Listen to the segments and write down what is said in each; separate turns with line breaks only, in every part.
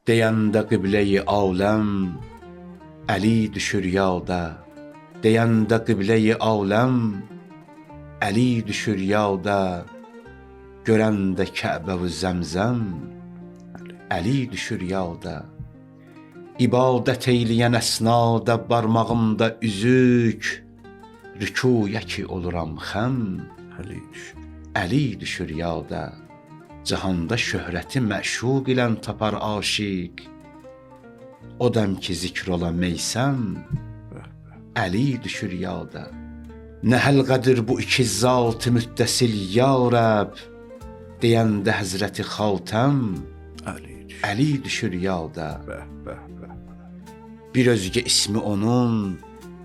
Deyəndə qiblə-i aləm, Əli düşür yada. Deyəndə qiblə-i aləm, Əli düşür yada. Görəndə Kəbə-vü Zəmzəm, Əli düşür yada. İbadət eyləyən əsnada barmağımda üzük, rükuya ki oluram xəm, Əli düşür yada. Cahanda şöhrəti məşuq ilə tapar aşiq, o dəm ki zikr ola meysəm, Əli düşür yada. Nə həlqədir bu iki zat-ı müttəsil ya Rəbb, deyəndə Həzrəti Xatəm, Əli düşür yada. Bir özgə ismi onun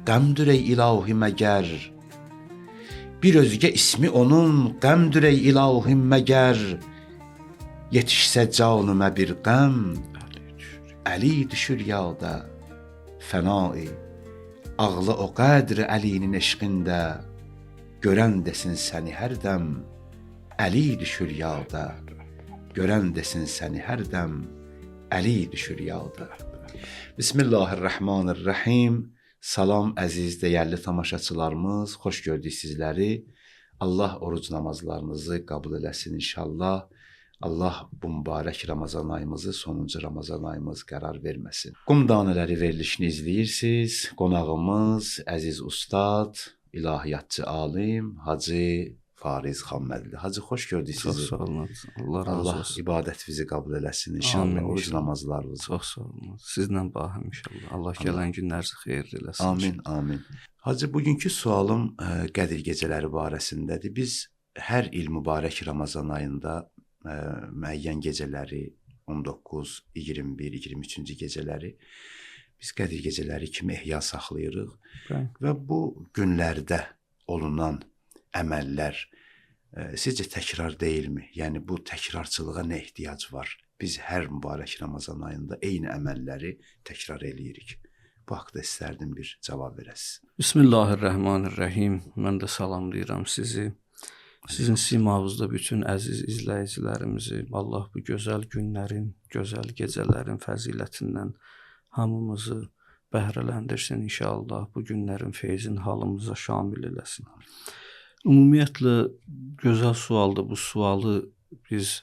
qəmdür ey ilahi məgər, bir özgə ismi onun qəmdür ey ilahi məgər, yetişsə canımə bir qəm, Əli düşür yada. Fənai ağlı o qədr Əlinin eşqində, görən desin səni hər dəm, Əli düşür yada. Görən desin səni hər dəm, Əli düşür yada. Bismillahirrahmanirrahim. Salam əziz, dəyərli tamaşaçılarımız, xoş gördük sizləri. Allah oruc namazlarınızı qəbul eləsin inşallah. Allah bu mübarək Ramazan ayımızı sonuncu Ramazan ayımız qərar verməsin. Qum danələri verilişini izləyirsiniz. Qonağımız əziz ustad, ilahiyyatçı alim Hacı Fariz Xammədli. Hacı, xoş gördük sizi.
Çox sağ olun. Allah razı olsun.
Allah ibadətinizi qəbul eləsin inşallah. Oruc namazlarınızı.
Çox sağ olun. Sizlə bahəm inşallah. Allah gələn günlərinizi xeyirli eləsin.
Amin, amin. Hacı, bugünkü sualım Qədir gecələri barəsindədir. Biz hər il mübarək Ramazan ayında müəyyən gecələri 19, 21, 23-cü gecələri biz Qədir gecələri kimi ehya saxlayırıq və bu günlərdə olunan əməllər sizcə təkrar deyilmi? Yəni bu təkrarçılığa nə ehtiyac var? Biz hər mübarək Ramazan ayında eyni əməlləri təkrar eləyirik. Bu haqda istərdim bir cavab verəsiniz.
Bismillahirrahmanirrahim. Mən də salamlayıram sizi. Sizin simavuzda bütün əziz izləyicilərimizi Allah bu gözəl günlərin, gözəl gecələrin fəzilətindən hamımızı bəhrələndirsin inşallah. Bu günlərin feyzin halımıza şamil eləsin. Ümumiyyətlə gözəl sualdır. Bu sualı biz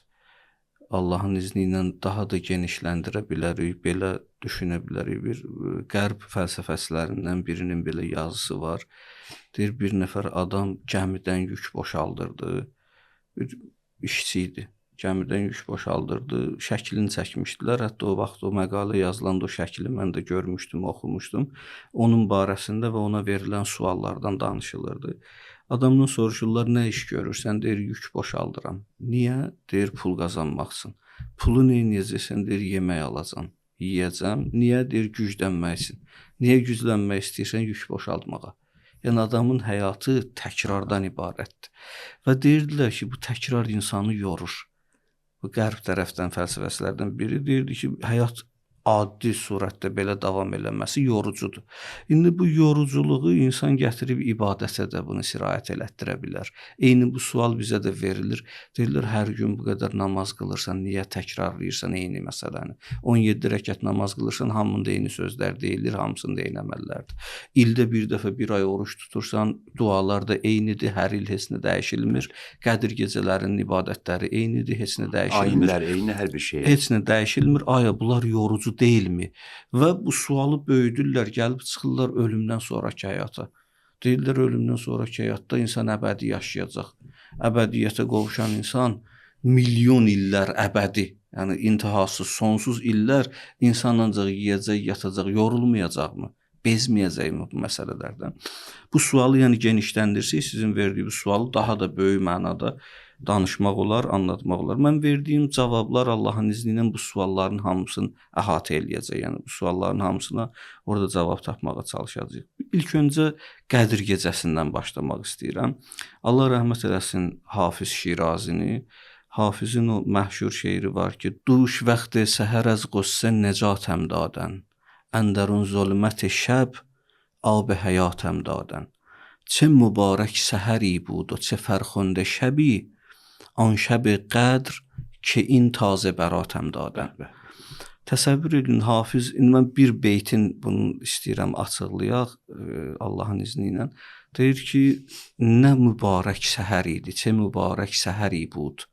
Allahın izni ilə daha da genişləndirə bilərik, belə düşünə bilərik. Bir qərb fəlsəfəçilərindən birinin belə yazısı var. Deyir, bir nəfər adam gəmidən yük boşaldırdı. Bir işçi idi. Gəmidən yük boşaldırdı. Şəklini çəkmişdilər. Hətta o vaxt o məqalə yazılanda o şəkli mən də görmüşdüm, oxumuşdum. Onun barəsində və ona verilən suallardan danışılırdı. Adamdan soruşurlar, nə iş görürsən? Deyir, yük boşaldıram. Niyə? Deyir, pul qazanmaq üçün. Pulu nə edəcəksən? Deyir, yemək alacam, yeyəcəm. Niyə? Deyir, güclənmək üçün. Niyə güclənmək istəyirsən? Yük boşaltmağa. Yəni adamın həyatı təkrardan ibarətdir. Və deyirdilər ki, bu təkrar insanı yorur. Bu qərb tərəfdən fəlsəfəçilərdən biri deyirdi ki, həyat adi surətdə belə davam eləməsi yorucudur. İndi bu yoruculuğu insan gətirib ibadətə də bunu sirayət elətdirə bilər. Eyni bu sual bizə də verilir. Deyirlər, hər gün bu qədər namaz qılırsan, niyə təkrarlayırsan eyni məsələni? 17 rəkət namaz qılırsan, hamında eyni sözlər deyilir, hamısında eyni əməllərdir. İldə bir dəfə bir ay oruç tutursan, dualar da eynidir, hər il heç nə dəyişilmir. Qədir gecələrinin ibadətləri eynidir, heç nə dəyişilmir.
Ayinlər eyni, hər bir şey.
Heç nə dəyişilmir. Aya bunlar yorucu deyilmi? Və bu sualı böyüdürlər, gəlib çıxırlar ölümdən sonraki həyata. Deyirlər, ölümdən sonraki həyatda insan əbədi yaşayacaq. Əbədiyyətə qovuşan insan milyon illər əbədi, yəni intihasız, sonsuz illər insan ancaq yeyəcək, yatacaq, yorulmayacaqmı? Bezməyəcəkmi bu məsələlərdən? Bu sualı yəni genişləndirsək, sizin verdiyiniz sualı daha da böyük mənada danışmaq olar, anlatmaq olar. Mən verdiyim cavablar Allahın izni ilə bu sualların hamısını əhatə eləyəcək. Yəni bu sualların hamısına orada cavab tapmağa çalışacağıq. İlk öncə Qədir gecəsindən başlamaq istəyirəm. Allah rəhmət eləsin Hafiz Şirazini. Hafizin o məşhur şeiri var ki, duş vaxtı səhər az qussə necat dadən. Əndərun zulmət şəb ab həyat dadən. Çe mübarək səhəri bud و çe فرخنده شبی آن شب قدر که این تازه براتم دادن. Təsəvvür edin, Hafiz, indi mən bir beytin bunu istəyirəm açıqlayaq Allahın izni ilə. Deyir ki, nə mübarək səhər idi, çə mübarək səhəri bud,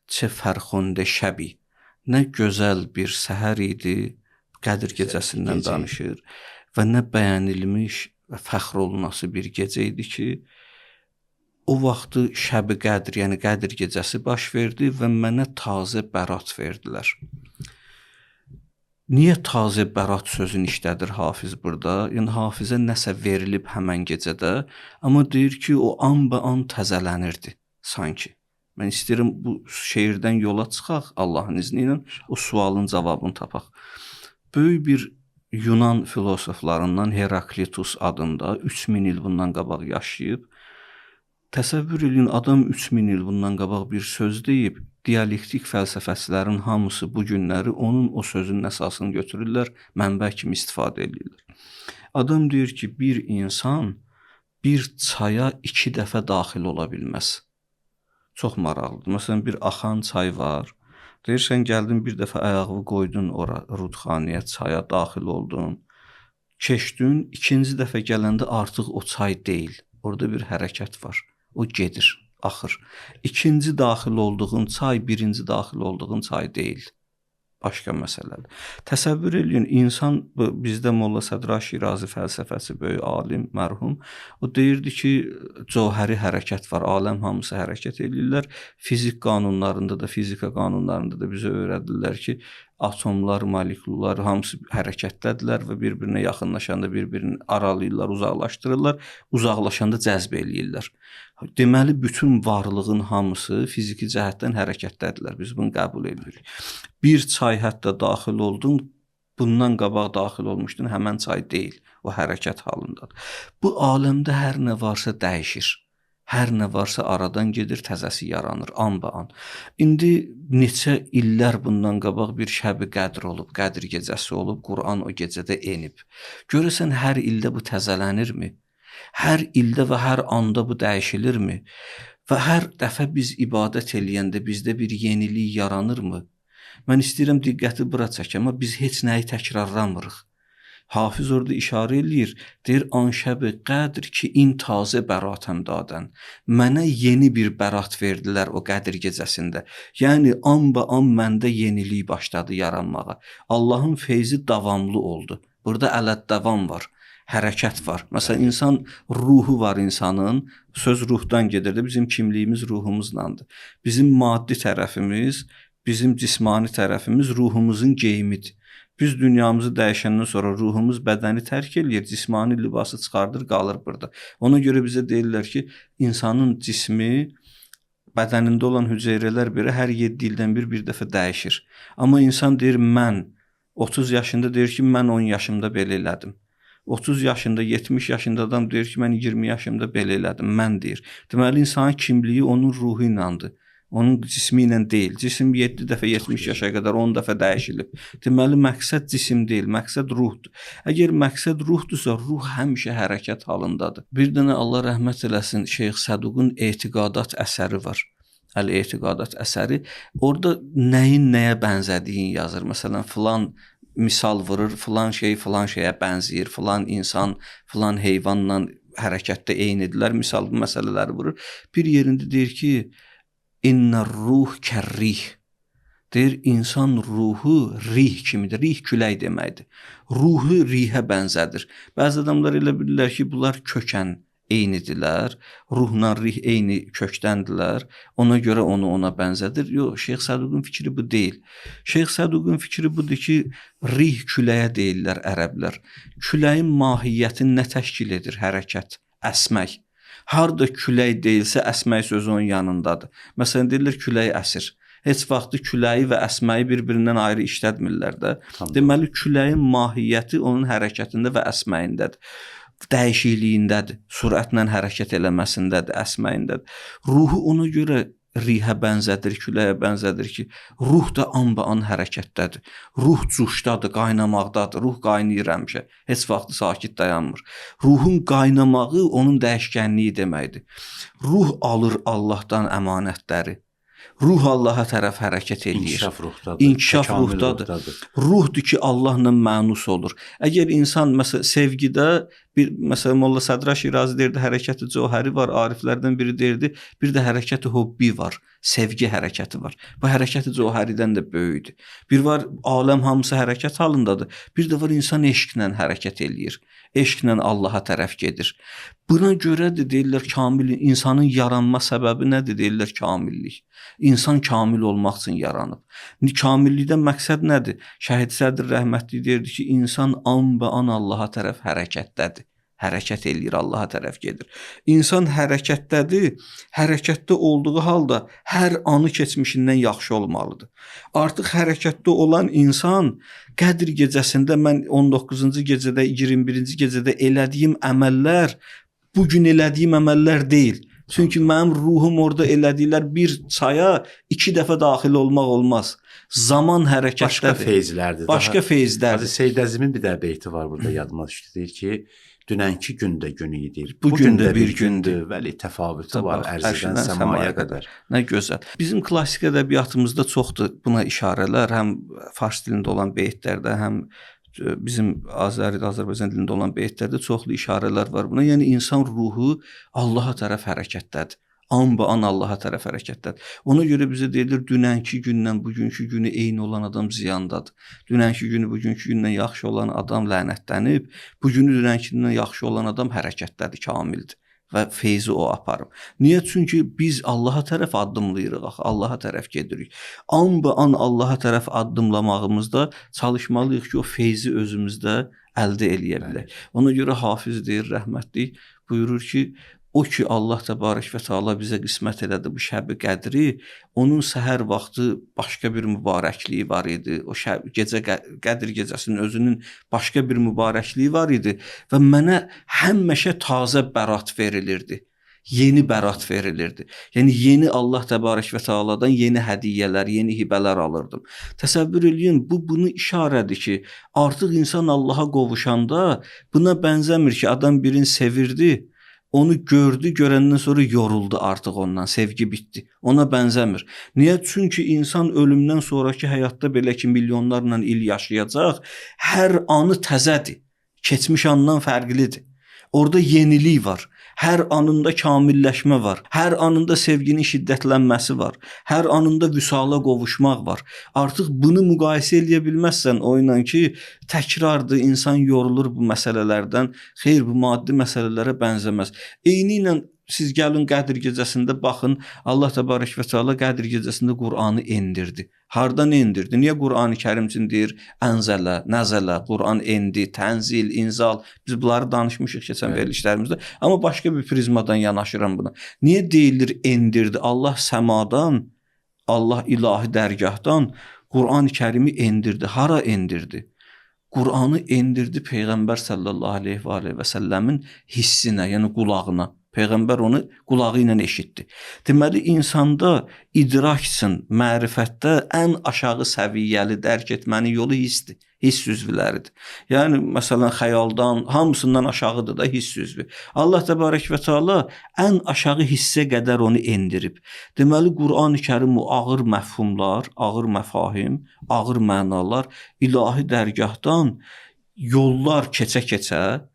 çə fərxonde şəbi. Nə gözəl bir səhər idi, Qədir gecəsindən danışır və nə bəyənilmiş və fəxr olunası bir gecə idi ki, o vaxtı Şəb-i Qədr, yəni Qədir gecəsi baş verdi və mənə tazə bərat verdilər. Niyə tazə bərat sözünü işlədir Hafiz burada? Yəni Hafizə nəsə verilib həmən gecədə, amma deyir ki, o an təzələnirdi sanki. Mən istəyirəm bu şeirdən yola çıxaq Allahın izni ilə, o sualın cavabını tapaq. Böyük bir Yunan filosoflarından Heraklitus adında 3000 il bundan qabaq yaşayıb. Təsəvvür edin, adam 3000 il bundan qabaq bir söz deyib, dialektik fəlsəfəçilərin hamısı bu günləri onun o sözünün əsasını götürürlər, mənbə kimi istifadə edirlər. Adam deyir ki, bir insan bir çaya 2 dəfə daxil ola bilməz. Çox maraqlıdır. Məsələn, bir axan çay var. Deyirsən, gəldin bir dəfə ayağını qoydun ora rudxanaya, çaya daxil oldun. Keçdin, ikinci dəfə gələndə artıq o çay deyil. Orada bir hərəkət var. O gedir, axır. İkinci daxil olduğun çay, birinci daxil olduğun çay deyil. Başqa məsələdir. Təsəvvür edin, insan, bizdə Molla Sədra Şirazi fəlsəfəsi, böyük alim, mərhum, o deyirdi ki, cövhəri hərəkət var, aləm hamısı hərəkət edirlər. Fizik qanunlarında da, fizika qanunlarında da bizə öyrədirlər ki, atomlar, moleküllər hamısı hərəkətdədirlər və bir-birinə yaxınlaşanda bir-birini aralayırlar, uzaqlaşdırırlar, uzaqlaşanda cəzb eləyirlər. Deməli, bütün varlığın hamısı fiziki cəhətdən hərəkətdədirlər. Biz bunu qəbul edirik. Bir çay hətta daxil oldun, bundan qabaq daxil olmuşdun, həmən çay deyil, o hərəkət halındadır. Bu aləmdə hər nə varsa dəyişir. Hər nə varsa aradan gedir, təzəsi yaranır, an-ba-an. İndi neçə illər bundan qabaq bir Şəb-i Qədr olub, Qədir gecəsi olub, Quran o gecədə enib. Görəsən, hər ildə bu təzələnirmi? Hər ildə və hər anda bu dəyişilirmi? Və hər dəfə biz ibadət eləyəndə bizdə bir yenilik yaranırmı? Mən istəyirəm diqqəti bura çək, amma biz heç nəyi təkrarlamırıq. Hafiz orada işarə eləyir, deyir, an Şəb-i Qədr ki, in tazə bəratəm dadən. Mənə yeni bir bərat verdilər o Qədir gecəsində. Yəni, an-ba-an məndə yenilik başladı yaranmağa. Allahın feyzi davamlı oldu. Burada ələd-davam var, hərəkət var. Məsələn, insan ruhu var insanın, söz ruhdan gedir də, bizim kimliyimiz ruhumuzlandır. Bizim maddi tərəfimiz, bizim cismani tərəfimiz ruhumuzun geyimidir. Biz dünyamızı dəyişəndən sonra ruhumuz bədəni tərk eləyir, cismani libası çıxardır, qalır burada. Ona görə bizə deyirlər ki, insanın cismi, bədənində olan hüceyrələr belə hər 7 ildən bir dəfə dəyişir. Amma insan deyir, mən 30 yaşında deyir ki, mən 10 yaşımda belə elədim. 30 yaşında, 70 yaşında adam deyir ki, mən 20 yaşımda belə elədim, mən deyir. Deməli, insanın kimliyi onun ruhu iləndir. Onun cismi ilə deyil. Cisim 7 dəfə 70 yaşa qədər 10 dəfə dəyişilib. Deməli, məqsəd cisim deyil, məqsəd ruhdur. Əgər məqsəd ruhdursa, ruh həmişə hərəkət halındadır. Bir dənə Allah rəhmət eləsin, Şeyx Səduqun etiqadat əsəri var. Əl-etiqadat əsəri. Orada nəyin nəyə bənzədiyin yazır. Məsələn, filan misal vurur, filan şey filan şeyə bənzəyir, filan insan, filan heyvanla hərəkətdə eynidirlər. Misal bu məsələləri vurur. Bir yerində deyir ki, İnnər ruh kərrih. Deyir, insan ruhu rih kimidir. Rih külək deməkdir. Ruhu rihə bənzədir. Bəzi adamlar elə bilirlər ki, bunlar kökən eynidirlər. Ruhla rih eyni kökdəndirlər. Ona görə onu ona bənzədir. Yox, Şeyx Səduqun fikri bu deyil. Şeyx Səduqun fikri budur ki, rih küləyə deyirlər ərəblər. Küləyin mahiyyətini nə təşkil edir? Hərəkət, əsmək. Harda külək deyilsə, əsmək sözü onun yanındadır. Məsələn, deyirlər, külək əsir. Heç vaxtı küləyi və əsməyi bir-birindən ayrı işlətmirlər də. Deməli, küləyin mahiyyəti onun hərəkətində və əsməyindədir. Dəyişikliyindədir, sürətlə hərəkət eləməsindədir, əsməyindədir. Ruhu ona görə rihə bənzədir, küləyə bənzədir ki, ruh da an-ba-an hərəkətdədir. Ruh cuşdadır, qaynamaqdadır, ruh qaynayır həmişə, heç vaxtı sakit dayanmır. Ruhun qaynamağı onun dəyişkənliyi deməkdir. Ruh alır Allahdan əmanətləri. Ruh Allaha tərəf hərəkət eləyir.
İnkişaf ruhdadır.
İnkişaf
təkamül
ruhdadır. Ruhdur ki, Allahla mənus olur. Əgər insan məsələn sevgidə məsələn Molla Sədra Şirazi deyirdi, hərəkəti cəvhəri var, ariflərdən biri deyirdi, bir də hərəkəti hubbi var, sevgi hərəkəti var. Bu hərəkəti cəvhəridən də böyükdür. Bir var aləm hamısı hərəkət halındadır. Bir də var insan eşqlə hərəkət eləyir. Eşqlə Allaha tərəf gedir. Buna görə də deyirlər kamil insanın yaranma səbəbi nədir? Deyirlər kamillik. İnsan kamil olmaq üçün yaranıb. Kamillikdən məqsəd nədir? Şəhid Sədr rəhmətli deyirdi ki, insan an Allaha tərəf hərəkətdədir. Hərəkət eləyir, Allaha tərəf gedir. İnsan hərəkətdədir. Hərəkətdə olduğu halda hər anı keçmişindən yaxşı olmalıdır. Artıq hərəkətdə olan insan Qədr gecəsində mən 19-cu gecədə, 21-ci gecədə elədiyim əməllər bu gün elədiyim əməllər deyil. Çünki mənim ruhum orada elədiklər bir çaya 2 dəfə daxil olmaq olmaz. Zaman hərəkətdədir.
Başqa feyzlərdir.
Başqa feyzlərdir.
Hacı Seyyid Əzimin bir də beyti var burada yadıma düşdü. Deyir ki, dünənki gün də günü idi.
Bu gün də bir gündür.
Vəli təfavütü var ərzdən səmaya qədər.
Nə gözəl. Bizim klassik ədəbiyyatımızda çoxdur buna işarələr, həm fars dilində olan beytlərdə, həm bizim Azərbaycan dilində olan beytlərdə çoxlu işarələr var buna. Yəni insan ruhu Allaha tərəf hərəkətdədir. An Allaha tərəf hərəkətdədir. Ona görə bizə deyilir, dünənki gündən bugünkü günü eyni olan adam ziyandadır. Dünənki günü bugünkü gündən yaxşı olan adam lənətlənib, bugünü dünənkindən yaxşı olan adam hərəkətdədir, kamildir və feyzi o aparıb. Niyə? Çünki biz Allaha tərəf addımlayırıq, Allaha tərəf gedirik. An Allaha tərəf addımlamağımızda çalışmalıyıq ki, o feyzi özümüzdə əldə eləyə bilək. Ona görə Hafiz deyir, rəhmətli buyurur ki, o ki Allah təbarək və təala bizə qismət elədi bu şəb-i qədri, onun səhər vaxtı başqa bir mübarəkliyi var idi. O Qədr gecəsinin özünün başqa bir mübarəkliyi var idi və mənə həmişə tazə bərat verilirdi. Yeni bərat verilirdi. Yəni yeni Allah təbarək və təaladan yeni hədiyyələr, yeni hibələr alırdım. Təsəvvür eləyin, bunu işarədir ki, artıq insan Allaha qovuşanda buna bənzəmir ki, adam birini sevirdi, onu gördü, görəndən sonra yoruldu artıq ondan, sevgi bitdi. Ona bənzəmir. Niyə? Çünki insan ölümdən sonraki həyatda belə ki, milyonlarla il yaşayacaq, hər anı təzədir. Keçmiş andan fərqlidir. Orada yenilik var. Hər anında kamilləşmə var. Hər anında sevginin şiddətlənməsi var. Hər anında vüsala qovuşmaq var. Artıq bunu müqayisə eləyə bilməzsən o ilə ki, təkrardır, insan yorulur bu məsələlərdən. Xeyr, bu maddi məsələlərə bənzəməz. Eynilə siz gəlin Qədr gecəsində baxın, Allah təbarək və təala Qədr gecəsində Qur'anı endirdi. Hardan endirdi? Niyə Qur'an-ı Kərim üçün deyir ənzələ, nəzələ, Qur'an endi, tənzil, inzal. Biz bunları danışmışıq keçən verilişlərimizdə. Amma başqa bir prizmadan yanaşıram buna. Niyə deyilir endirdi? Allah səmadan, Allah ilahi dərgahdan Qur'an-ı Kərimi endirdi. Hara endirdi? Qur'anı endirdi Peyğəmbər sallallahu aleyhi və səlləmin hissinə, yəni qulağına. Peyğəmbər onu qulağı ilə eşitdi. Deməli, insanda idrak üçün, mərifətdə ən aşağı səviyyəli dərk etmənin yolu hissdir. Hiss üzvləridir. Yəni, məsələn, xəyaldan, hamısından aşağıdır da hiss üzvü. Allah təbarək və təala ən aşağı hissə qədər onu endirib. Deməli, Qur'an-ı Kərim o ağır məfhumlar, ağır məfahim, ağır mənalar ilahi dərgahdan yollar keçə-keçə,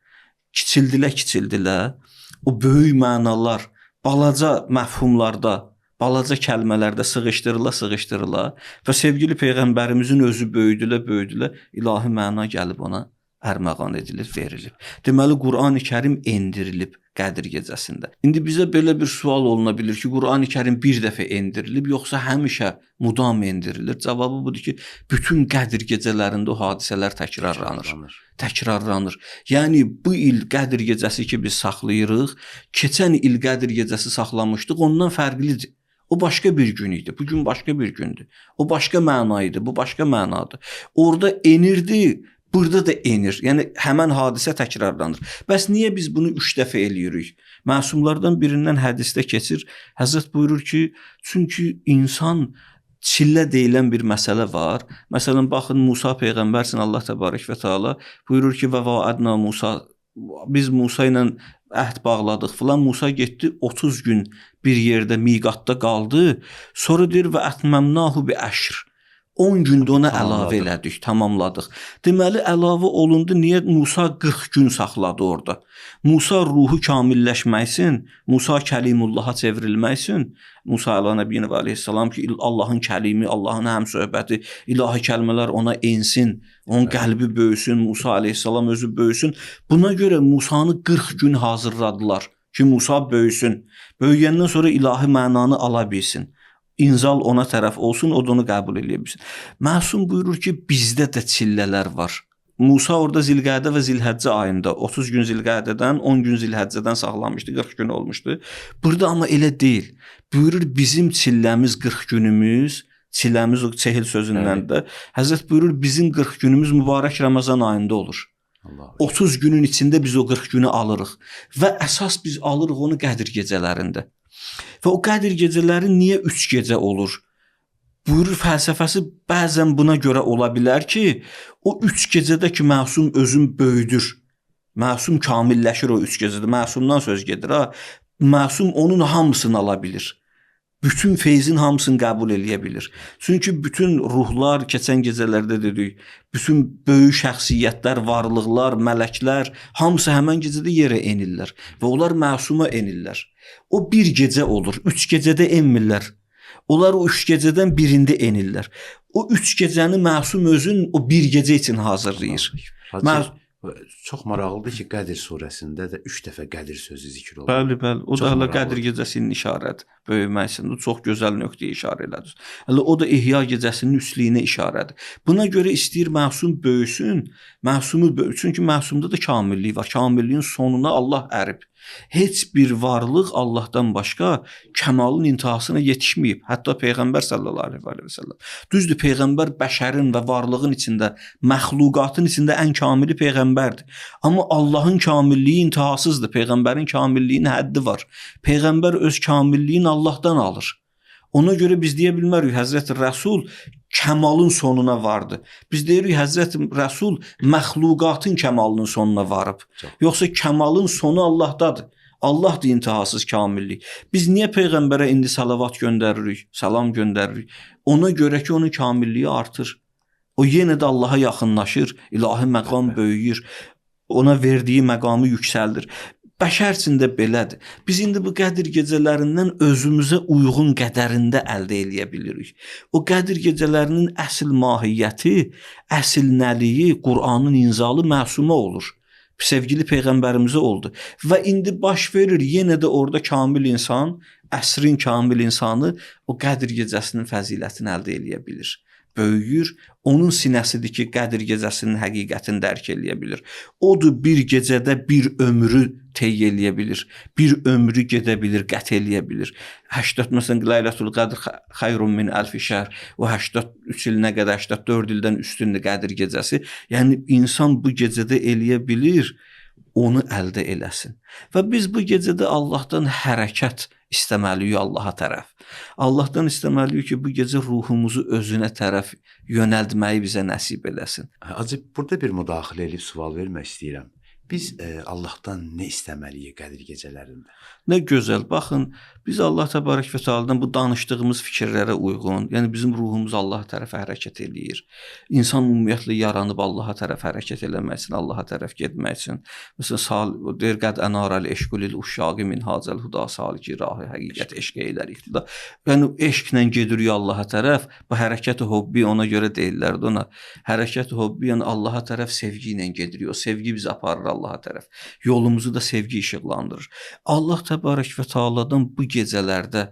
kiçildilə, o böyük mənalar balaca məfhumlarda, balaca kəlmələrdə sığışdırıla və sevgili Peyğəmbərimizin özü böyüdülə, ilahi məna gəlib ona ərməğan edilib, verilib. Deməli, Qur'an-ı Kərim endirilib Qədr gecəsində. İndi bizə belə bir sual oluna bilir ki, Qur'an-ı Kərim bir dəfə endirilib, yoxsa həmişə mudam endirilir? Cavabı budur ki, bütün Qədr gecələrində o hadisələr təkrarlanır. Yəni, bu il Qədr gecəsi ki, biz saxlayırıq, keçən il Qədr gecəsi saxlamışdıq, ondan fərqlidir. O başqa bir gün idi, bu gün başqa bir gündür. O başqa məna idi, bu başqa mənadır. Orada enirdi, burada da enir. Yəni, həmən hadisə təkrarlanır. Bəs niyə biz bunu 3 dəfə eləyirik? Məsumlardan birindən hədisdə keçir. Həzrət buyurur ki, çünki insan çillə deyilən bir məsələ var. Məsələn, baxın, Musa Peyğəmbərsin, Allah təbarək və təala buyurur ki, və vaadna Musa biz Musa ilə əhd bağladıq filan. Musa getdi 30 gün bir yerdə miqatda qaldı. Sonra deyir və ətməmnahu bi əşr. 10 gündə ona əlavə elədik, tamamladıq. Deməli əlavə olundu. Niyə Musa 40 gün saxladı orada? Musa ruhu kamilləşmək üçün, Musa Kəlimullaha çevrilmək üçün, Musa əleyhissalam və əleyhissalam ki, Allahın kəlimi, Allahın həmsöhbəti, ilahi kəlmələr ona ensin, onun qəlbi böyüsün, Musa əleyhissalam özü böyüsün. Buna görə Musanı 40 gün hazırladılar ki, Musa böyüsün. Böyüyəndən sonra ilahi mənanı ala bilsin. İnzal ona tərəf olsun, o da onu qəbul edə bilsin. Məsum buyurur ki, bizdə də çillələr var. Musa orada Zilqədə və Zilhəccə ayında 30 gün Zilqədədən, 10 gün Zilhəccədən saxlanmışdı, 40 gün olmuşdu. Burada amma elə deyil. Buyurur bizim çilləmiz 40 günümüz, çilləmiz o çehil sözündən də. Həzrət buyurur bizim 40 günümüz mübarək Ramazan ayında olur. 30 günün içində biz o 40 günü alırıq və əsas biz alırıq onu Qədir gecələrində. Və o Qədir gecələri niyə 3 gecə olur? Buyurur fəlsəfəsi bəzən buna görə ola bilər ki, o 3 gecədə ki, məsum özün böyüdür. Məsum kamilləşir o 3 gecədə. Məsumdan söz gedir ha. Məsum onun hamısını ala bilir. Bütün feyzin hamısını qəbul eləyə bilir. Çünki bütün ruhlar, keçən gecələrdə dedik, bütün böyük şəxsiyyətlər, varlıqlar, mələklər, hamısı həmən gecədə yerə enirlər və onlar məsuma enirlər. O bir gecə olur, 3 gecədə enmirlər. Onlar o 3 gecədən birində enirlər. O 3 gecəni məsum özün o bir gecə üçün hazırlayır.
Çox maraqlıdır ki, Qədir surəsində də 3 dəfə Qədir sözü zikr olunur.
Bəli, bəli. O da hələ Qədir gecəsinin işarədir. Böyüməsində çox gözəl nöqtəyə işarə elədir. Hələ o da İhya gecəsinin üslüyünə işarədir. Buna görə istəyir məsum böyüsün, məsumu böyüsün ki, məsumda da kamillik var. Kamilliyin sonuna Allah ərib. Heç bir varlıq Allahdan başqa kəmalın intihasına yetişməyib. Hətta Peyğəmbər sallallahu əleyhi və səlləm. Düzdür, Peyğəmbər bəşərin və varlığın içində, məxluqatın içində ən kamili Peyğəmbərdir. Amma Allahın kamilliyi intihasızdır. Peyğəmbərin kamilliyinin həddi var. Peyğəmbər öz kamilliyini Allahdan alır. Ona görə biz deyə bilmərik Həzrəti Rəsul kəmalın sonuna vardı. Biz deyirik Həzrəti Rəsul məxluqatın kəmalının sonuna varıb. Yoxsa kəmalın sonu Allahdadır. Allahdır intihasız kamillik. Biz niyə Peyğəmbərə indi salavat göndəririk, salam göndəririk? Ona görə ki, onun kamilliyi artır. O yenə də Allaha yaxınlaşır, ilahi məqam böyüyür. Ona verdiyi məqamı yüksəldir. Bəşər üçün də belədir. Biz indi bu Qədir gecələrindən özümüzə uyğun qədərində əldə eləyə bilirik. O Qədir gecələrinin əsl mahiyyəti, əsl nəliyi, Qur'anın inzalı məsuma olur. Sevgili Peyğəmbərimizə oldu. Və indi baş verir, yenə də orada kamil insan, əsrin kamil insanı o Qədir gecəsinin fəzilətini əldə eləyə bilir. Böyüyür, onun sinəsidir ki, Qədir gecəsinin həqiqətini dərk eləyə bilir. Odur bir gecədə bir ömrü tey eləyə bilir. Bir ömrü gedə bilir, qət eləyə bilir. 80 məsələn Leylətul Qədr xeyrun min əlfi şəhr. O 83 il nə qədər 84 ildən üstündür Qədir gecəsi. Yəni insan bu gecədə eləyə bilir, onu əldə eləsin. Və biz bu gecədə Allahdan hərəkət istəməliyik Allaha tərəf. Allahdan istəməliyik ki, bu gecə ruhumuzu özünə tərəf yönəldməyi bizə nəsib eləsin.
Hacı, burada bir müdaxilə edib sual vermək istəyirəm. Biz Allahdan nə istəməliyik Qədir gecələrində?
Nə gözəl. Baxın, biz Allah təbarək və təaladan bu danışdığımız fikirlərə uyğun, yəni bizim ruhumuz Allaha tərəf hərəkət eləyir. İnsan ümumiyyətlə yaranıb Allaha tərəf hərəkət eləmək üçün, Allaha tərəf getmək üçün. Məsələn, deyir qəd ənarəl eşqulil uşşaqi min hazəl huda saliki rahı həqiqət eşq eylərik. Yəni eşqlə gedirik Allaha tərəf. Bu hərəkət hobbi ona görə deyirlər ona. Hərəkət hobbi yəni Allaha tərəf sevgi ilə gedirik. O sevgi bizi aparır Allaha tərəf. Yolumuzu da sevgi işıqlandırır. Allah təbarək və təaladan bu gecələrdə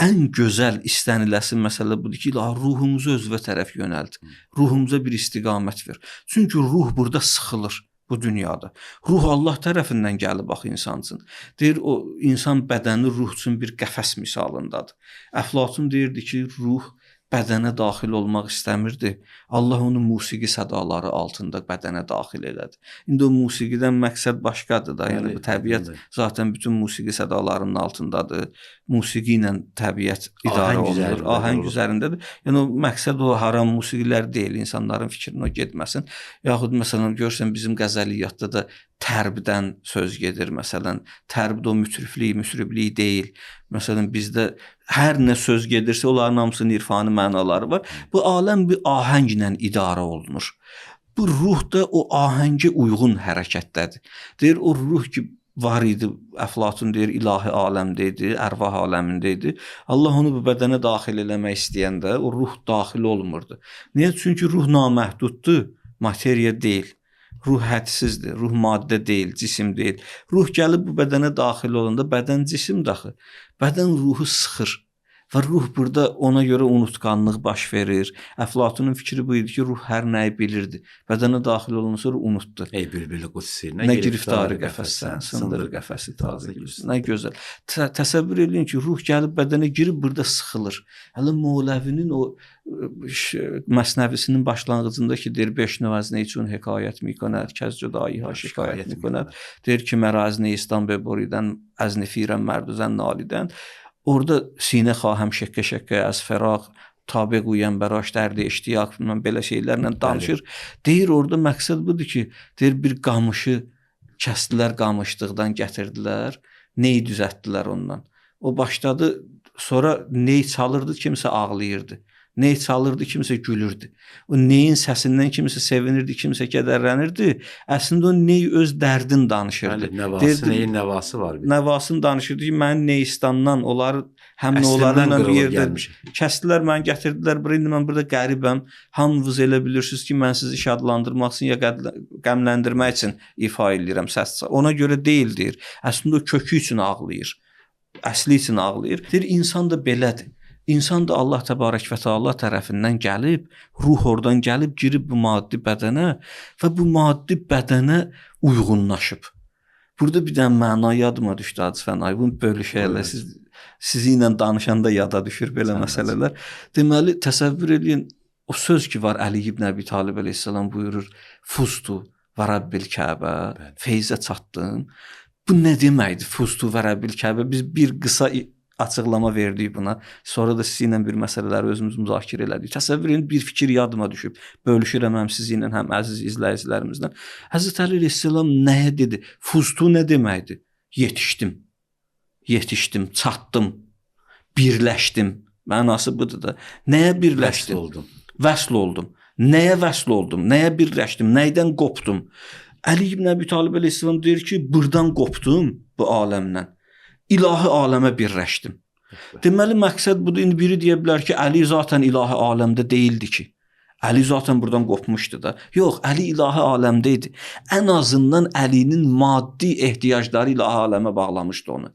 ən gözəl istəniləsi məsələ budur ki, ruhumuzu özünə tərəf yönəlt. Ruhumuza bir istiqamət ver. Çünki ruh burada sıxılır bu dünyada. Ruh Allah tərəfindən gəlib bax insan üçün. Deyir o insan bədəni ruh üçün bir qəfəs misalındadır. Əflatun deyirdi ki, ruh bədənə daxil olmaq istəmirdi. Allah onu musiqi sədaları altında bədənə daxil elədi. İndi o musiqidən məqsəd başqadır da. Yəni bu təbiət zaten bütün musiqi sədalarının altındadır. Musiqi ilə təbiət idarə olunur. Ahəng üzərindədir. Yəni o məqsəd o haram musiqilər deyil. İnsanların fikrinə o getməsin. Yaxud məsələn görsən bizim qəzəliyyatda da tərbdən söz gedir. Məsələn, tərb də o müsriflik deyil. Məsələn, bizdə hər nə söz gedirsə, onların hamısının irfani mənaları var. Bu aləm bir ahənglə idarə olunur. Bu ruh da o ahəngə uyğun hərəkətdədir. Deyir, o ruh ki, var idi, Əflatun deyir, ilahi aləmdə idi, ərvah aləmində idi. Allah onu bu bədənə daxil eləmək istəyəndə o ruh daxil olmurdu. Niyə? Çünki ruh naməhduddur, materiya deyil. Ruh hədsizdir, ruh maddə deyil, cisim deyil. Ruh gəlib bu bədənə daxil olanda bədən cisim daxil. Bədən ruhu sıxır. Və ruh burada ona görə unutqanlıq baş verir. Əflatunun fikri bu idi ki, ruh hər nəyi bilirdi. Bədənə daxil olandan sonra unutdu.
Ey bülbül qudsi,
nə giriftarı qəfəssən, sındır qəfəsi tazə gülsün. Nə gözəl. Təsəvvür edin ki, ruh gəlib bədənə girib burada sıxılır. Hələ Moğləvinin o Məsnəvisinin başlanğıcında ki, deyir, 5 növəzinə üçün hekayət mikonət, kəz cüdaiha şikayət mikonət. Deyir ki, mərazini İstanbul boridən, əznifirən mərduzən nalidən. Orada sinə xahəm şəkkə az fəraq, tabe quyan bəraş dərdi eştiyaq, belə şeylərlə danışır. Deyir, orada məqsəd budur ki, deyir, bir qamışı kəsdilər, qamışdıqdan gətirdilər, neyi düzəltdilər ondan. O başladı, sonra neyi çalırdı, kimsə ağlayırdı. Ney çalırdı, kimsə gülürdü. O neyin səsindən kimsə sevinirdi, kimsə kədərlənirdi. Əslində o ney öz dərdin danışırdı.
Neyin nəvası var.
Nəvasını danışırdı ki, mənim Neystandan, onları həm nə onlarla bir yerdə kəsdilər, məni gətirdilər. İndi mən burada qəribəm. Hamınız elə bilirsiniz ki, mən sizi şadlandırmaq üçün ya qəmləndirmək üçün ifa edirəm səs. Ona görə deyil deyir. Əslində o kökü üçün ağlayır. Əsli üçün ağlayır. Deyir, insan da belədir. İnsan da Allah təbarək və təala tərəfindən gəlib, ruh oradan gəlib, girib bu maddi bədənə və bu maddi bədənə uyğunlaşıb. Burada bir dənə məna yadıma düşdü Hacı Fənay. Bunu bölüşərlər. Sizi ilə danışanda yada düşür belə məsələlər. Deməli, təsəvvür edin, o söz ki var, Əli ibn Əbi Talib əleyhissalam buyurur, Fustu və Rabbil Kəbə, feyzə çatdın. Bu nə deməkdir, Fustu və Rabbil Kəbə? Biz bir qısa açıqlama verdik buna. Sonra da sizi ilə bir məsələləri özümüz müzakirə elədik. Təsəvvür edin, bir fikir yadıma düşüb. Bölüşürəm həm sizi ilə, həm əziz izləyicilərimizlə. Həzrət Əli əleyhissalam nəyə dedi? Fustu nə deməkdir? Yetişdim, çatdım, birləşdim. Mənası budur da. Nəyə birləşdim? Vəsl oldum. Nəyə vəsl oldum? Nəyə birləşdim? Nəydən qopdum? Əli ibn Əbi Talib əleyhissalam deyir ki, burdan qopdum bu aləmdən. İlahi aləmə birləşdim. Deməli, məqsəd budur. İndi biri deyə bilər ki, Əli zaten ilahi aləmdə deyildi ki. Əli zaten buradan qopmuşdu da. Yox, Əli ilahi aləmdə idi. Ən azından Əlinin maddi ehtiyacları ilahi aləmə bağlamışdı onu.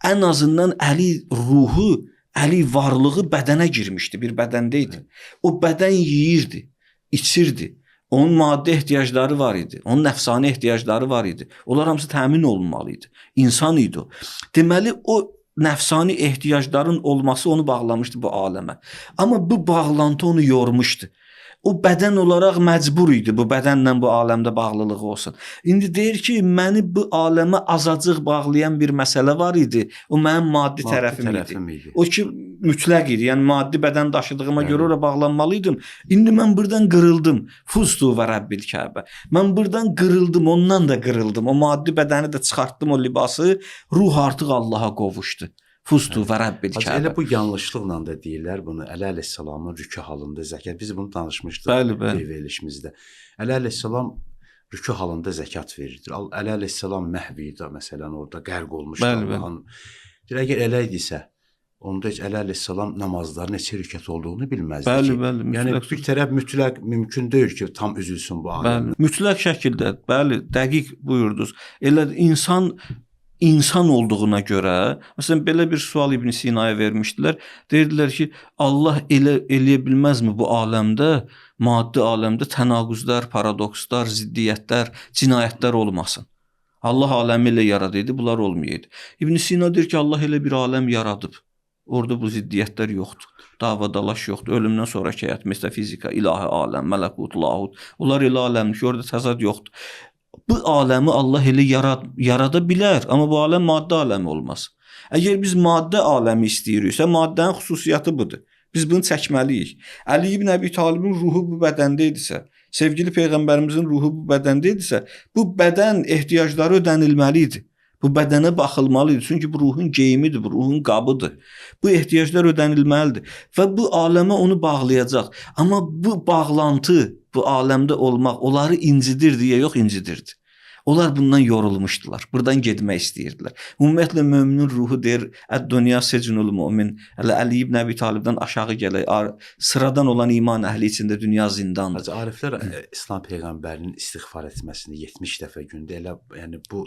Ən azından Əli ruhu, Əli varlığı bədənə girmişdi, bir bədən idi. O bədən yeyirdi, içirdi. Onun maddi ehtiyacları var idi. Onun nəfsani ehtiyacları var idi. Onlar hamısı təmin olunmalı idi. İnsan idi o. Deməli, o nəfsani ehtiyacların olması onu bağlamışdı bu aləmə. Amma bu bağlantı onu yormuşdu. O bədən olaraq məcbur idi bu bədənlə bu aləmdə bağlılığı olsun. İndi deyir ki, məni bu aləmə azacıq bağlayan bir məsələ var idi. O mənim maddi tərəfim idi. O ki, mütləq idi. Yəni, maddi bədən daşıdığıma görə ora bağlanmalıydım. İndi mən buradan qırıldım. Fustu və Rəbbil Kəbə. Mən buradan qırıldım, ondan da qırıldım. O maddi bədəni də çıxartdım, o libası. Ruh artıq Allaha qovuşdu. Fustu və Rəbbil Kəbə.
Elə bu yanlışlıqla da deyirlər bunu. Əli əleyhissalamın rükû halında zəkat. Biz bunu danışmışdıq bir verilişimizdə. Əli əleyhissalam rükû halında zəkat verirdir. Əli əleyhissalam məhv idi məsələn orada qərq olmuşdu. Deyir, əgər elə idisə, onda heç Əli əleyhissalam namazların neçə rükət olduğunu bilməzdi ki. Yəni bir tərəf mütləq mümkün deyil ki, tam üzülsün bu aləmə.
Mütləq şəkildə, dəqiq buyurdunuz. Elə insan olduğuna görə, məsələn, belə bir sual İbn Sinaya vermişdilər. Deyirdilər ki, Allah eləyə bilməzmi bu aləmdə, maddi aləmdə tənaquzlar, paradokslar, ziddiyyətlər, cinayətlər olmasın? Allah aləmi ilə yaradıydı, bunlar olmayaydı. İbn Sina deyir ki, Allah elə bir aləm yaradıb. Orada bu ziddiyyətlər yoxdur. Davadalaş yoxdur. Ölümdən sonraki həyat, metafizika, ilahi aləm, mələkut, lahut. Onlar elə aləmdir ki, orada təzad yoxdur. Bu aləmi Allah elə yarada bilər, amma bu aləm maddə aləmi olmaz. Əgər biz maddə aləmi istəyiriksə, maddənin xüsusiyyəti budur. Biz bunu çəkməliyik. Əli ibn Əbi Talibin ruhu bu bədəndə idisə, sevgili peyğəmbərimizin ruhu bu bədəndə idisə, bu bədən ehtiyacları ödənilməli idi. Bu bədənə baxılmalı idi. Çünki bu ruhun geyimidir, bu ruhun qabıdır. Bu ehtiyaclar ödənilməlidir və bu aləmə onu bağlayacaq. Amma bu bağlantı, bu aləmdə olmaq onları incidirdi ya yox incidirdi. Onlar bundan yorulmuşdular. Buradan getmək istəyirdilər. Ümumiyyətlə möminin ruhu deyir, "Əd-dünya secnul mümin." Əli ibn Əbi Talibdən aşağı gəlir. Sıradan olan iman əhli içində dünya zindandır.
Hacı ariflər İslam peyğəmbərinin istiğfar etməsini 70 dəfə gündə elə yəni bu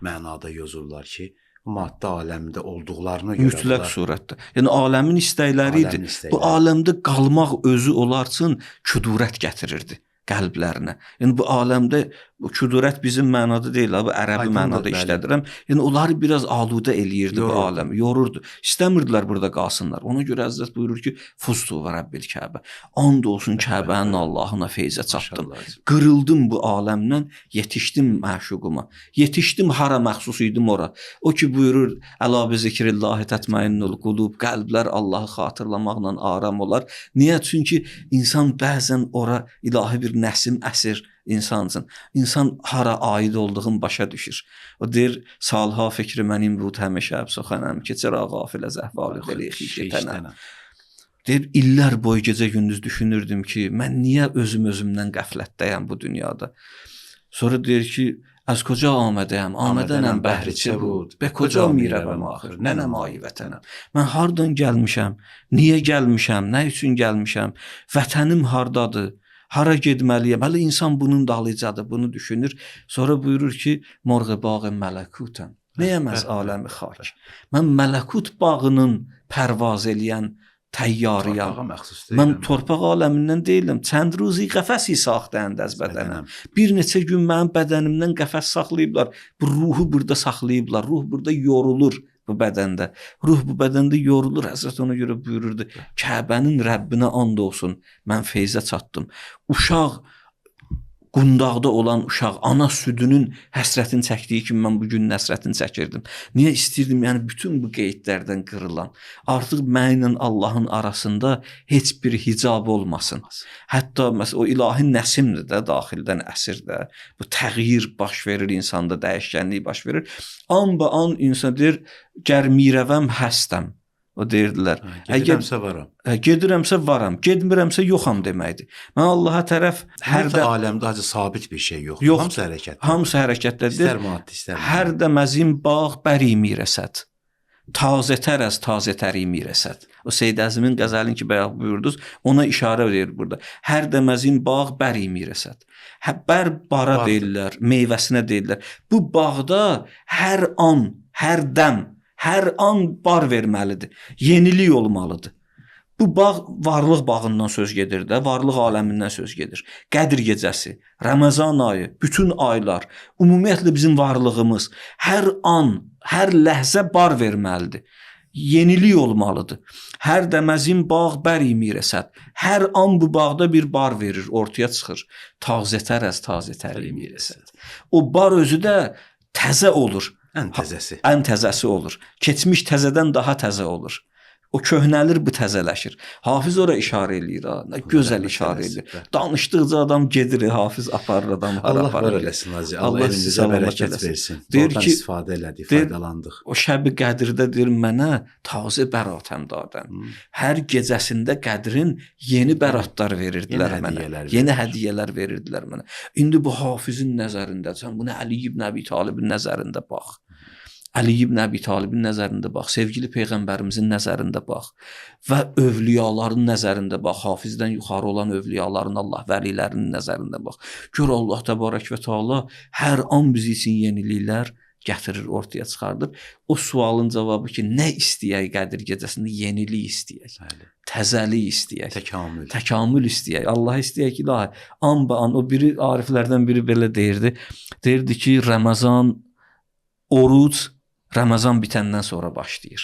mənada yozurlar ki, bu maddə aləmində olduqlarına görə
Mütləq surətdə. Yəni aləmin istəkləri idi. Bu aləmdə qalmaq özü onlar üçün küdurət gətirirdi qəlblərinə. Yəni bu aləmdə bu küdurət bizim mənada deyil, bu ərəbi mənada işlədirəm. Yəni onları biraz aludə eləyirdi bu aləm, yorurdu. İstəmirdilər burada qalsınlar. Ona görə Həzrət buyurur ki, "Fustu və Rabbil Kəbə." And olsun Kəbənin Allahına feyzə çatdım. Qırıldım bu aləmdən, yetişdim məşuquma. Yetişdim hara məxsus idim ora. O ki buyurur, "Əla bi zikrillahi tətmainnul qulub." Qəlblər Allahı xatırlamaqla aram olar. Niyə? Çünki insan bəzən ora ilahi bir nəsim əsir insan üçün. İnsan hara aid olduğunu başa düşür. O deyir, "Salha fikri mənim bud həmişə əbsəxənəm ki, çəra qafilə zəhvalı xəlixi getənəm." Deyir, illər boyu gecə gündüz düşünürdüm ki, mən niyə özümdən qəflətdəyəm bu dünyada. Sonra deyir ki, "Az koca amədəyəm, amədənəm bəhriçə bud, be koca mirəvəm axır, nənəm ayi vətənəm." Mən hardan gəlmişəm, niyə gəlmişəm, nə üçün gəlmişəm, vətənim hardadır? Hara getməliyəm? Hələ insan bunun dalıycadır, bunu düşünür. Sonra buyurur ki, "Morğ bağı mələkutam, nəyəməz aləmi xak." Mən mələkut bağının pərvaz eləyən təyyarıyam. Mən torpaq aləmindən deyiləm. Çənd ruzi qəfəsi saxtəndə az bədənəm. Bir neçə gün mənim bədənimdən qəfəs saxlayıblar. Bu ruhu burada saxlayıblar. Ruh burada yorulur bu bədəndə. Ruh bu bədəndə yorulur. Həzrət ona görə buyururdu, "Kəbənin Rəbbinə and olsun, mən feyzə çatdım." Uşaq qundaqda olan uşaq ana südünün həsrətini çəkdiyi kimi mən bu gün həsrətini çəkirdim. Niyə istəyirdim? Yəni bütün bu qeydlərdən qırılan, artıq mənlə Allahın arasında heç bir hicab olmasın. Hətta məsələn o ilahi nəsimdir də daxildən əsir də. Bu təğyir baş verir insanda, dəyişkənlik baş verir. An insan deyir, "Gər mirəvəm həstəm." O deyirdilər.
Gedirəmsə varam.
Gedirəmsə varam, getmirəmsə yoxam deməkdir. Mən Allaha tərəf
hər də aləmdə acı sabit bir şey yoxdur.
Yox,
hamısı hərəkətdə.
Hamısı hərəkətdədir.
İstər maddi, istər.
Hər də məzin bağ bəri mirəsət. Tazə tərəz, tazə təri mirəsət. O Seyyid Əzimin qəzəlini ki bayaq buyurdunuz, ona işarə edir burada. Hər də məzin bağ bəri mirəsət. Bər bara deyirlər, meyvəsinə deyirlər. Bu bağda hər an, hər dəm, hər an bar verməlidir. Yenilik olmalıdır. Bu bağ varlıq bağından söz gedir də, varlıq aləmindən söz gedir. Qədir gecəsi, Ramazan ayı, bütün aylar, ümumiyyətlə bizim varlığımız hər an, hər ləhzə bar verməlidir. Yenilik olmalıdır. Hər dəməzin bağ bəri mirəsət. Hər an bu bağda bir bar verir, ortaya çıxır. Tazə tərəz, tazə təri mirəsət. O bar özü də təzə olur. Ən təzəsi olur. Keçmiş təzədən daha təzə olur. O köhnəlir, bu təzələşir. Hafiz ora işarə eləyir, nə gözəl işarə eləyir. Danışdıqca adam gedir, Hafiz aparır adamı.
Allah var eləsin Hacı. Allah elinizə bərəkət versin.
Deyir ki,
istifadə elədik, faydalandıq.
O şəbi qədirdə deyir mənə tazə bəratəm dadən. Hər gecəsində qədrin yeni bəratlar verirdilər mənə. Yeni hədiyyələr verirdilər mənə. İndi bu Hafizin nəzərində, sən bunu Əli ibn Əbi Talibin nəzərində bax. Əli ibn Əbi Talibin nəzərində bax, sevgili Peyğəmbərimizin nəzərində bax və övliyaların nəzərində bax, Hafizdən yuxarı olan övliyaların, Allah vəlilərinin nəzərində bax. Gör Allah təbarək və Teala hər an bizi üçün yeniliklər gətirir, ortaya çıxardır. O sualın cavabı ki, nə istəyək Qədir gecəsində? Yenilik istəyək, təzəlik istəyək, təkamül istəyək, Allah istəyək ilahi. An o biri ariflərdən biri belə deyirdi. Deyirdi ki, Ramazan, oruc Ramazan bitəndən sonra başlayır.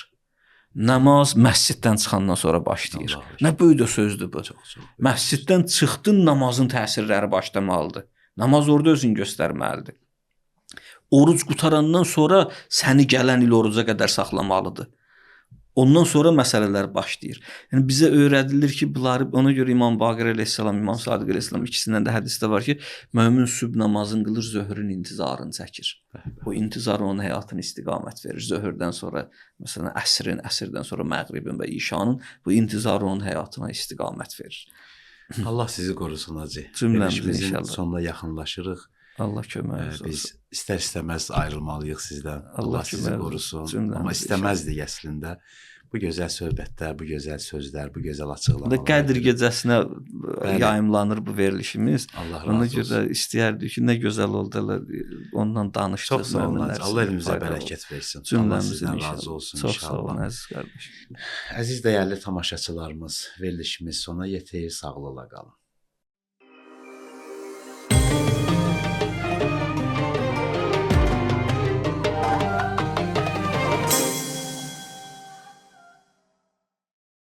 Namaz məsciddən çıxandan sonra başlayır. Nə böyük sözdür bu. Məsciddən çıxdın, namazın təsirləri başlamalıdır. Namaz orada özünü göstərməlidir. Oruc qutarandan sonra səni gələn il oruca qədər saxlamalıdır. Ondan sonra məsələlər başlayır. Yəni bizə öyrədilir ki, bunları ona görə İmam Baqir əleyhissalam, İmam Sadiq əleyhissalam ikisindən də hədisdə var ki, mömin sübh namazını qılır, zöhrün intizarını çəkir. O intizar onun həyatına istiqamət verir. Zöhrdən sonra məsələn əsrin, əsrdən sonra məğribin və işanın bu intizar onun həyatına istiqamət verir.
Allah sizi qorusun hacı.
Cümləmizin
Verilişimizin
inşallah.
sonuna yaxınlaşırıq.
Allah köməyiniz olsun.
Biz istər-istəməz ayrılmalıyıq sizdən.
Allah
Allah sizi
köməyiniz
qorusun.
olsun. Cümləmiz
Amma istəməzdik əslində. Bu gözəl söhbətlər, bu gözəl sözlər, bu gözəl
Bu da
açıqlamalar.
Qədr gecəsinə
Bəli.
yayımlanır bu verilişimiz.
Allah
Ona
razı
görə
olsun.
istəyərdik ki, nə gözəl oldular, ondan danışdıq.
Çox sağ olun hacı. Allah elimizə bərəkət versin. Allah
Cümləmizin
sizdən
inşallah.
razı olsun
Çox sağ olun
inşallah.
əziz qardaşım.
Əziz dəyərli tamaşaçılarımız, verilişimiz sona yetirir. Sağlıqla qalın.